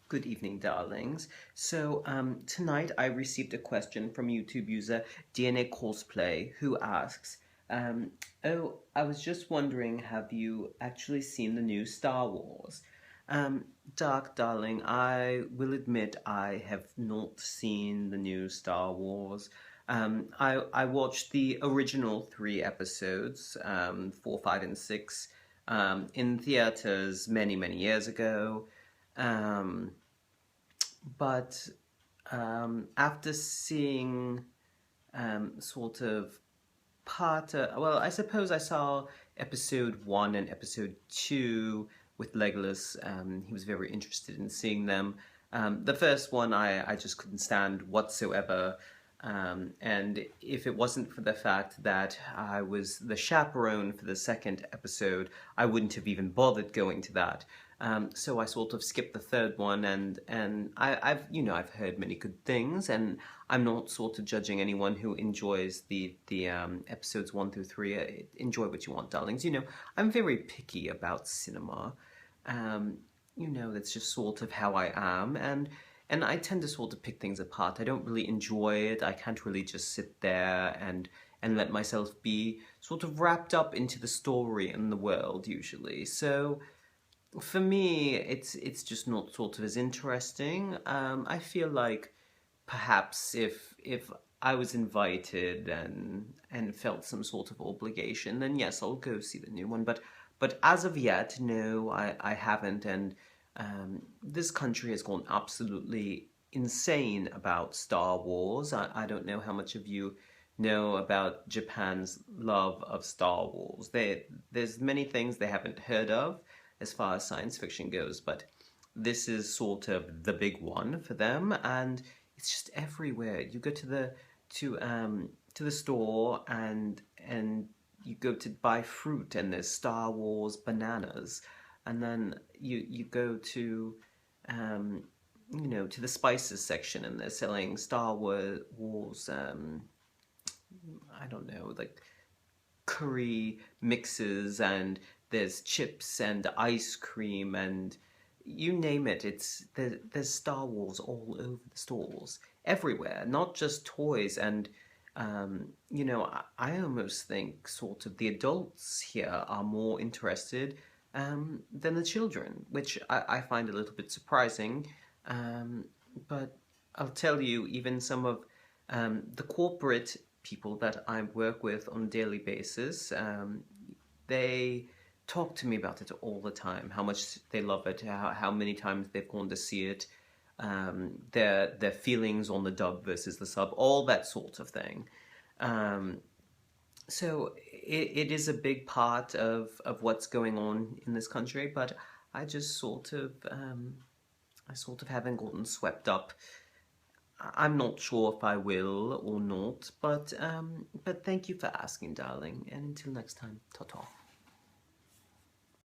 Good evening, darlings. Tonight I received a question from YouTube user DNA Cosplay who asks, "Oh, I was just wondering, have you actually seen the new Star Wars?" Dark, darling, I will admit I have not seen the new Star Wars. I watched the original three episodes, 4, 5, and 6, in theaters many years ago. Um, but after seeing sort of well, I suppose I saw episode 1 and episode 2 with Legolas. He was very interested in seeing them. The first one I just couldn't stand whatsoever. And if it wasn't for the fact that I was the chaperone for the second episode, I wouldn't have even bothered going to that. So I sort of skipped the third one, and I've heard many good things, and I'm not sort of judging anyone who enjoys the episodes 1 through 3. Enjoy what you want, darlings. I'm very picky about cinema. Um, that's just sort of how I am, and I tend to sort of pick things apart. I don't really enjoy it. I can't really just sit there and let myself be sort of wrapped up into the story and the world usually. So for me, it's just not sort of as interesting. I feel like perhaps if I was invited and felt some sort of obligation, then yes, I'll go see the new one. But as of yet, no, I haven't. And this country has gone absolutely insane about Star Wars. I don't know how much of you know about Japan's love of Star Wars. There's many things they haven't heard of as far as science fiction goes, but this is sort of the big one for them, and it's just everywhere. You go to the store and you go to buy fruit, and there's Star Wars bananas, and then you go to um, to the spices section, and they're selling Star Wars I don't know, like curry mixes, and there's chips and ice cream and you name it. There's Star Wars all over the stores, everywhere, not just toys. And I almost think sort of the adults here are more interested than the children, which I find a little bit surprising. Um, but I'll tell you, even some of the corporate people that I work with on a daily basis, they talk to me about it all the time, how much they love it, how many times they've gone to see it, their feelings on the dub versus the sub, all that sort of thing. Um, so it is a big part of what's going on in this country, but I just I sort of haven't gotten swept up. I'm not sure if I will or not, but thank you for asking, darling, and until next time, ta-ta.